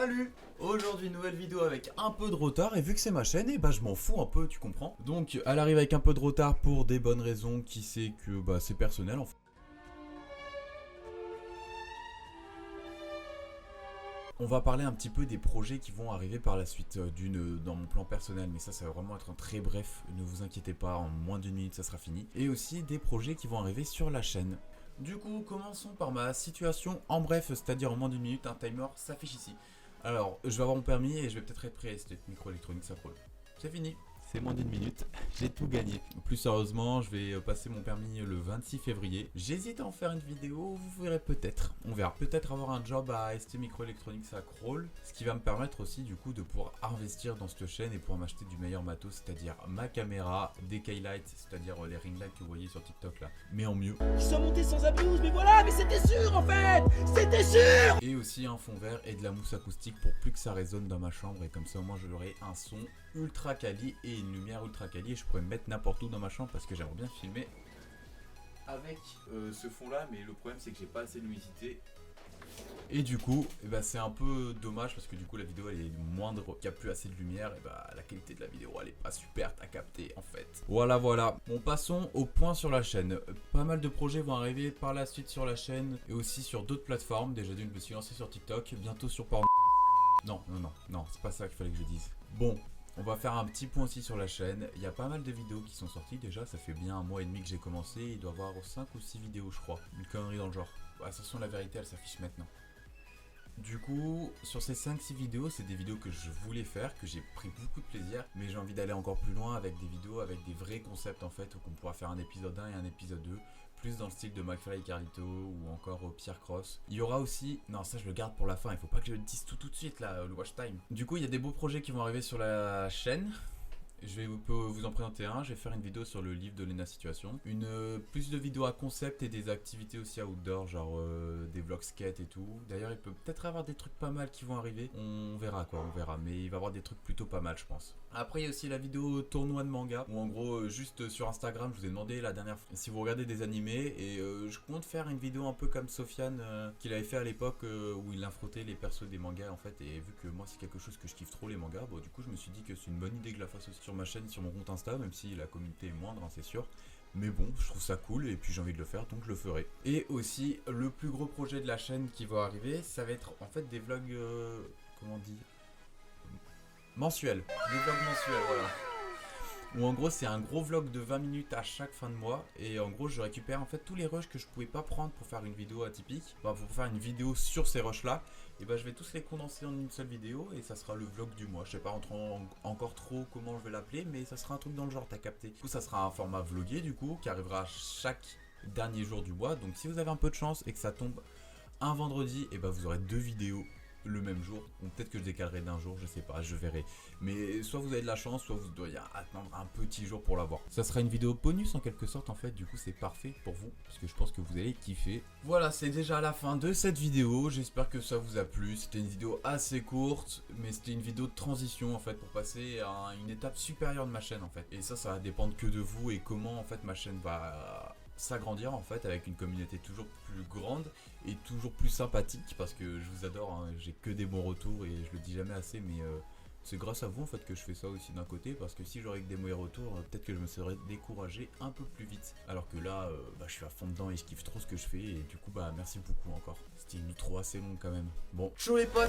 Salut! Aujourd'hui nouvelle vidéo avec un peu de retard et vu que c'est ma chaîne, et bah je m'en fous un peu, tu comprends? Donc elle arrive avec un peu de retard pour des bonnes raisons, qui sait que bah c'est personnel en fait. On va parler un petit peu des projets qui vont arriver par la suite, dans mon plan personnel, mais ça va vraiment être très bref, ne vous inquiétez pas, en moins d'une minute ça sera fini. Et aussi des projets qui vont arriver sur la chaîne. Du coup, commençons par ma situation en bref, c'est-à-dire en moins d'une minute, un timer s'affiche ici. Alors, je vais avoir mon permis et je vais peut-être être prêt à cette micro-électronique, ça roule. C'est fini. C'est moins d'une minute, j'ai tout gagné. Plus sérieusement, je vais passer mon permis le 26 février. J'hésite à en faire une vidéo, vous verrez peut-être. On verra. Peut-être avoir un job à ST Microelectronics à Crawl, ce qui va me permettre aussi du coup de pouvoir investir dans cette chaîne et pouvoir m'acheter du meilleur matos, c'est-à-dire ma caméra, des K-Lights, c'est-à-dire les ring lights que vous voyez sur TikTok là, mais en mieux. Ils sont montés sans abuse, mais voilà, mais c'était sûr en fait. C'était sûr. Et aussi un fond vert et de la mousse acoustique pour plus que ça résonne dans ma chambre et comme ça au moins j'aurai un son ultra quali et une lumière ultra quali et je pourrais me mettre n'importe où dans ma chambre parce que j'aimerais bien filmer avec ce fond là, mais le problème c'est que j'ai pas assez de luminosité. Et du coup, c'est un peu dommage parce que du coup la vidéo elle est moindre, qu'il n'y a plus assez de lumière, et la qualité de la vidéo elle est pas super, t'as capté en fait. Voilà. Bon, passons au point sur la chaîne. Pas mal de projets vont arriver par la suite sur la chaîne et aussi sur d'autres plateformes. Déjà d'une, je me suis lancé sur TikTok, bientôt sur Porn. Non, c'est pas ça qu'il fallait que je dise. Bon. On va faire un petit point aussi sur la chaîne. Il y a pas mal de vidéos qui sont sorties déjà. Ça fait bien un mois et demi que j'ai commencé. Il doit y avoir 5 ou 6 vidéos, je crois. Une connerie dans le genre. Attention, la vérité, elle s'affiche maintenant. Du coup, sur ces 5-6 vidéos, c'est des vidéos que je voulais faire, que j'ai pris beaucoup de plaisir. Mais j'ai envie d'aller encore plus loin avec des vidéos, avec des vrais concepts en fait. Où on pourra faire un épisode 1 et un épisode 2. Plus dans le style de McFly et Carlito ou encore Pierre Cross. Il y aura aussi... Non, ça je le garde pour la fin, il faut pas que je le dise tout de suite là, le watch time. Du coup, il y a des beaux projets qui vont arriver sur la chaîne. Je vais vous en présenter un, je vais faire une vidéo sur le livre de Lena Situation. Plus de vidéos à concept et des activités aussi outdoor, genre des vlogs skate et tout. D'ailleurs, il peut peut-être avoir des trucs pas mal qui vont arriver. On verra quoi, on verra. Mais il va y avoir des trucs plutôt pas mal, je pense. Après, il y a aussi la vidéo tournoi de manga. Où en gros, juste sur Instagram, je vous ai demandé la dernière fois si vous regardez des animés. Et je compte faire une vidéo un peu comme Sofiane qu'il avait fait à l'époque où il frottait les persos des mangas en fait. Et vu que moi, c'est quelque chose que je kiffe trop les mangas, bon, du coup, je me suis dit que c'est une bonne idée que je la fasse aussi sur ma chaîne, sur mon compte Insta, même si la communauté est moindre, hein, c'est sûr. Mais bon, je trouve ça cool et puis j'ai envie de le faire, donc je le ferai. Et aussi, le plus gros projet de la chaîne qui va arriver, ça va être en fait des vlogs, comment on dit, mensuels. Des vlogs mensuels, voilà. Où en gros c'est un gros vlog de 20 minutes à chaque fin de mois. Et en gros je récupère en fait tous les rushs que je pouvais pas prendre pour faire une vidéo atypique. Pour faire une vidéo sur ces rushs là. Et je vais tous les condenser en une seule vidéo. Et ça sera le vlog du mois. Je sais pas encore trop comment je vais l'appeler. Mais ça sera un truc dans le genre, t'as capté. Du coup ça sera un format vlogué du coup. Qui arrivera chaque dernier jour du mois. Donc si vous avez un peu de chance et que ça tombe un vendredi, et vous aurez 2 vidéos le même jour, ou peut-être que je décalerai d'un jour, je sais pas, je verrai. Mais soit vous avez de la chance, soit vous devez attendre un petit jour pour l'avoir. Ça sera une vidéo bonus en quelque sorte en fait, du coup c'est parfait pour vous, parce que je pense que vous allez kiffer. Voilà, c'est déjà la fin de cette vidéo, j'espère que ça vous a plu. C'était une vidéo assez courte, mais c'était une vidéo de transition en fait, pour passer à une étape supérieure de ma chaîne en fait. Et ça va dépendre que de vous et comment en fait ma chaîne va s'agrandir en fait avec une communauté toujours plus grande et toujours plus sympathique parce que je vous adore, hein, j'ai que des bons retours et je le dis jamais assez, mais c'est grâce à vous en fait que je fais ça aussi d'un côté, parce que si j'aurais que des mauvais retours, peut-être que je me serais découragé un peu plus vite, alors que là je suis à fond dedans et je kiffe trop ce que je fais et du coup merci beaucoup encore. C'était une intro assez longue quand même. Bon, ciao les potes.